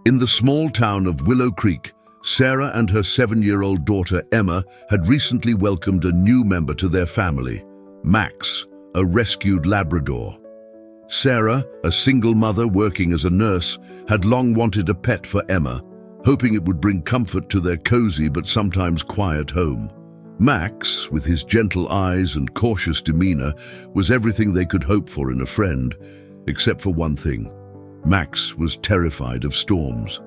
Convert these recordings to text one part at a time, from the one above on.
In the small town of Willow Creek, Sarah and her 7-year-old daughter Emma had recently welcomed a new member to their family, Max, a rescued Labrador. Sarah, a single mother working as a nurse, had long wanted a pet for Emma, hoping it would bring comfort to their cozy but sometimes quiet home. Max, with his gentle eyes and cautious demeanor, was everything they could hope for in a friend, except for one thing. Max was terrified of storms.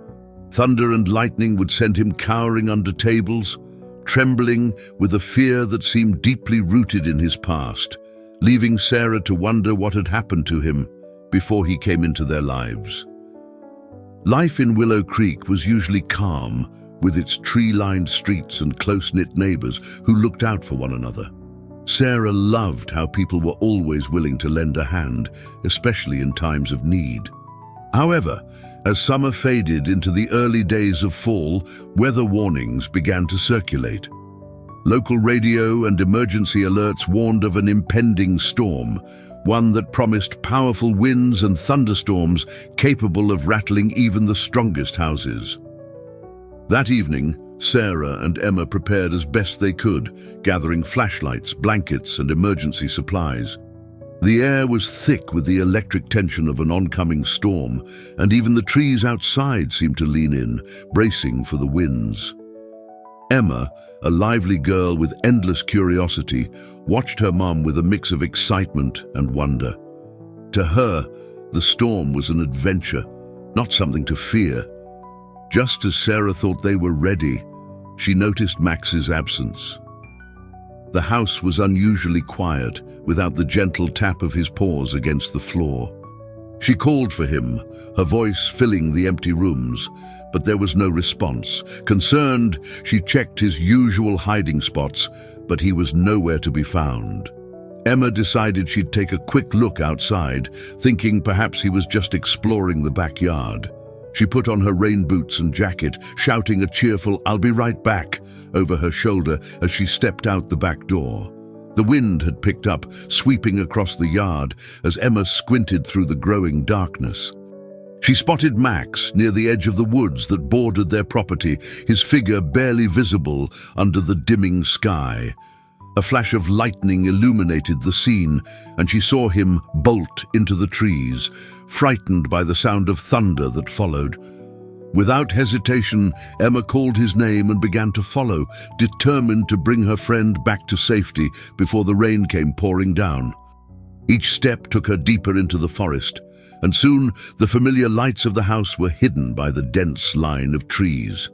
Thunder and lightning would send him cowering under tables, trembling with a fear that seemed deeply rooted in his past, leaving Sarah to wonder what had happened to him before he came into their lives. Life in Willow Creek was usually calm, with its tree-lined streets and close-knit neighbors who looked out for one another. Sarah loved how people were always willing to lend a hand, especially in times of need. However, as summer faded into the early days of fall, weather warnings began to circulate. Local radio and emergency alerts warned of an impending storm, one that promised powerful winds and thunderstorms capable of rattling even the strongest houses. That evening, Sarah and Emma prepared as best they could, gathering flashlights, blankets, and emergency supplies. The air was thick with the electric tension of an oncoming storm, and even the trees outside seemed to lean in, bracing for the winds. Emma, a lively girl with endless curiosity, watched her mum with a mix of excitement and wonder. To her, the storm was an adventure, not something to fear. Just as Sarah thought they were ready, she noticed Max's absence. The house was unusually quiet, without the gentle tap of his paws against the floor. She called for him, her voice filling the empty rooms, but there was no response. Concerned, she checked his usual hiding spots, but he was nowhere to be found. Emma decided she'd take a quick look outside, thinking perhaps he was just exploring the backyard. She put on her rain boots and jacket, shouting a cheerful "I'll be right back" over her shoulder as she stepped out the back door. The wind had picked up, sweeping across the yard as Emma squinted through the growing darkness. She spotted Max near the edge of the woods that bordered their property, his figure barely visible under the dimming sky. A flash of lightning illuminated the scene, and she saw him bolt into the trees, frightened by the sound of thunder that followed. Without hesitation, Emma called his name and began to follow, determined to bring her friend back to safety before the rain came pouring down. Each step took her deeper into the forest, and soon the familiar lights of the house were hidden by the dense line of trees.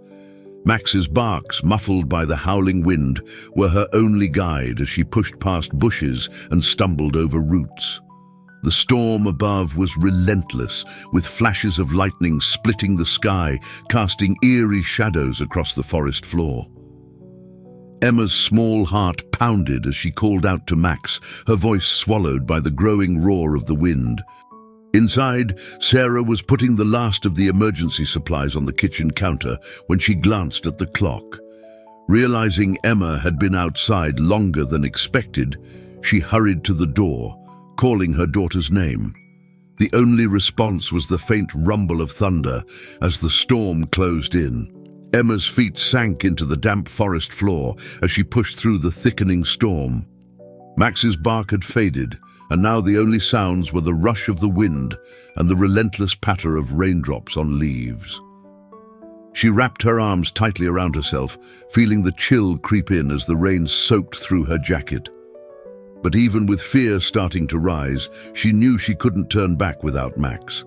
Max's barks, muffled by the howling wind, were her only guide as she pushed past bushes and stumbled over roots. The storm above was relentless, with flashes of lightning splitting the sky, casting eerie shadows across the forest floor. Emma's small heart pounded as she called out to Max, her voice swallowed by the growing roar of the wind. Inside, Sarah was putting the last of the emergency supplies on the kitchen counter when she glanced at the clock. Realizing Emma had been outside longer than expected, she hurried to the door, calling her daughter's name. The only response was the faint rumble of thunder as the storm closed in. Emma's feet sank into the damp forest floor as she pushed through the thickening storm. Max's bark had faded, and now the only sounds were the rush of the wind and the relentless patter of raindrops on leaves. She wrapped her arms tightly around herself, feeling the chill creep in as the rain soaked through her jacket. But even with fear starting to rise, she knew she couldn't turn back without Max.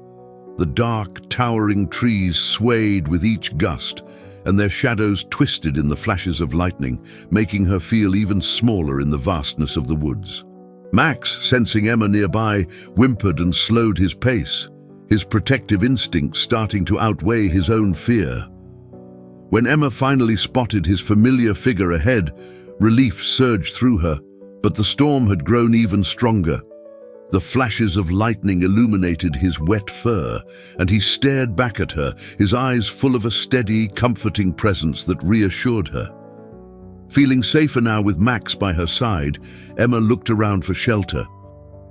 The dark, towering trees swayed with each gust, and their shadows twisted in the flashes of lightning, making her feel even smaller in the vastness of the woods. Max, sensing Emma nearby, whimpered and slowed his pace, his protective instincts starting to outweigh his own fear. When Emma finally spotted his familiar figure ahead, relief surged through her, but the storm had grown even stronger. The flashes of lightning illuminated his wet fur, and he stared back at her, his eyes full of a steady, comforting presence that reassured her. Feeling safer now with Max by her side, Emma looked around for shelter.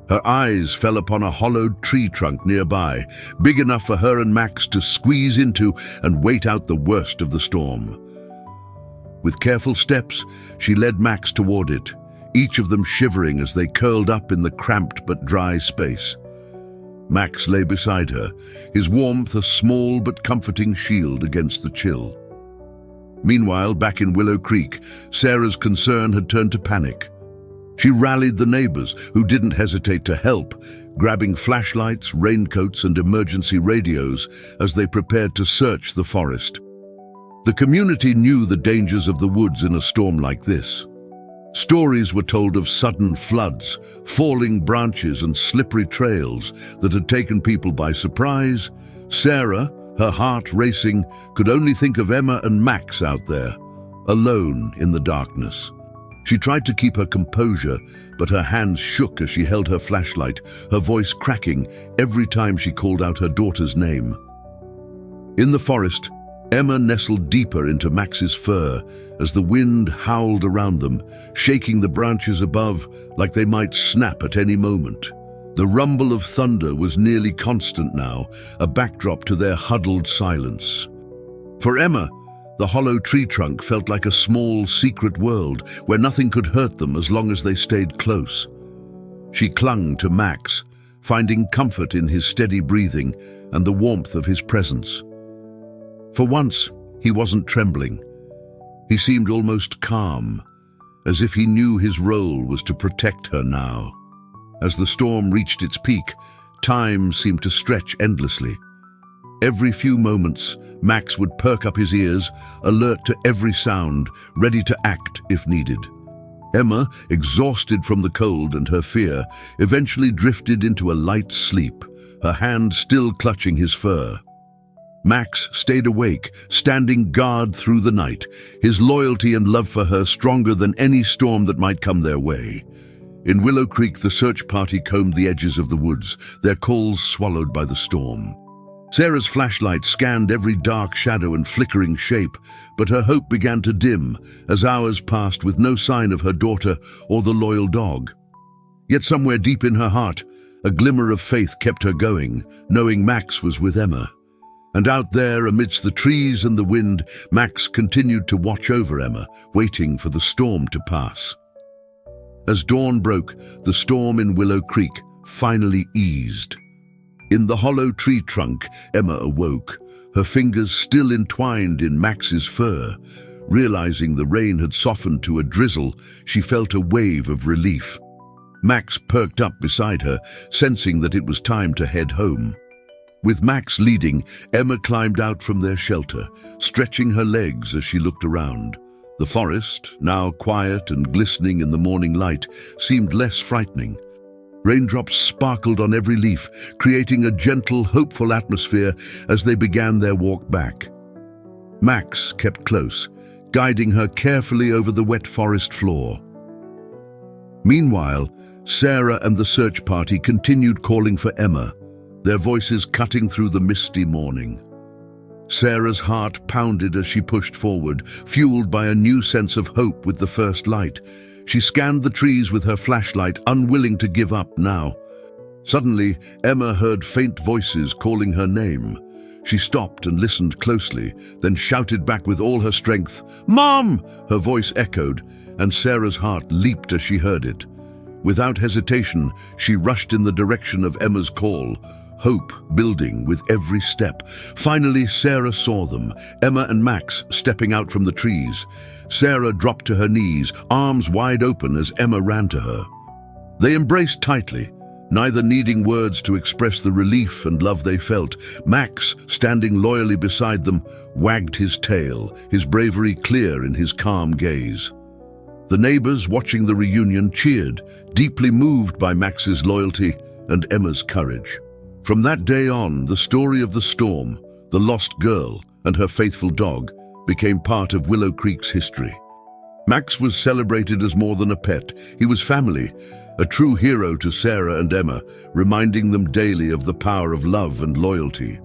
Her eyes fell upon a hollowed tree trunk nearby, big enough for her and Max to squeeze into and wait out the worst of the storm. With careful steps, she led Max toward it, each of them shivering as they curled up in the cramped but dry space. Max lay beside her, his warmth a small but comforting shield against the chill. Meanwhile, back in Willow Creek, Sarah's concern had turned to panic. She rallied the neighbors, who didn't hesitate to help, grabbing flashlights, raincoats, and emergency radios as they prepared to search the forest. The community knew the dangers of the woods in a storm like this. Stories were told of sudden floods, falling branches, and slippery trails that had taken people by surprise. Sarah, her heart racing, could only think of Emma and Max out there, alone in the darkness. She tried to keep her composure, but her hands shook as she held her flashlight, her voice cracking every time she called out her daughter's name. In the forest, Emma nestled deeper into Max's fur as the wind howled around them, shaking the branches above like they might snap at any moment. The rumble of thunder was nearly constant now, a backdrop to their huddled silence. For Emma, the hollow tree trunk felt like a small, secret world where nothing could hurt them as long as they stayed close. She clung to Max, finding comfort in his steady breathing and the warmth of his presence. For once, he wasn't trembling. He seemed almost calm, as if he knew his role was to protect her now. As the storm reached its peak, time seemed to stretch endlessly. Every few moments, Max would perk up his ears, alert to every sound, ready to act if needed. Emma, exhausted from the cold and her fear, eventually drifted into a light sleep, her hand still clutching his fur. Max stayed awake, standing guard through the night, his loyalty and love for her stronger than any storm that might come their way. In Willow Creek, the search party combed the edges of the woods, their calls swallowed by the storm. Sarah's flashlight scanned every dark shadow and flickering shape, but her hope began to dim as hours passed with no sign of her daughter or the loyal dog. Yet somewhere deep in her heart, a glimmer of faith kept her going, knowing Max was with Emma. And out there, amidst the trees and the wind, Max continued to watch over Emma, waiting for the storm to pass. As dawn broke, the storm in Willow Creek finally eased. In the hollow tree trunk, Emma awoke, her fingers still entwined in Max's fur. Realizing the rain had softened to a drizzle, she felt a wave of relief. Max perked up beside her, sensing that it was time to head home. With Max leading, Emma climbed out from their shelter, stretching her legs as she looked around. The forest, now quiet and glistening in the morning light, seemed less frightening. Raindrops sparkled on every leaf, creating a gentle, hopeful atmosphere as they began their walk back. Max kept close, guiding her carefully over the wet forest floor. Meanwhile, Sarah and the search party continued calling for Emma, their voices cutting through the misty morning. Sarah's heart pounded as she pushed forward, fueled by a new sense of hope with the first light. She scanned the trees with her flashlight, unwilling to give up now. Suddenly, Emma heard faint voices calling her name. She stopped and listened closely, then shouted back with all her strength, "Mom!" Her voice echoed, and Sarah's heart leaped as she heard it. Without hesitation, she rushed in the direction of Emma's call, hope building with every step. Finally, Sarah saw them, Emma and Max stepping out from the trees. Sarah dropped to her knees, arms wide open as Emma ran to her. They embraced tightly, neither needing words to express the relief and love they felt. Max, standing loyally beside them, wagged his tail, his bravery clear in his calm gaze. The neighbors watching the reunion cheered, deeply moved by Max's loyalty and Emma's courage. From that day on, the story of the storm, the lost girl, and her faithful dog became part of Willow Creek's history. Max was celebrated as more than a pet. He was family, a true hero to Sarah and Emma, reminding them daily of the power of love and loyalty.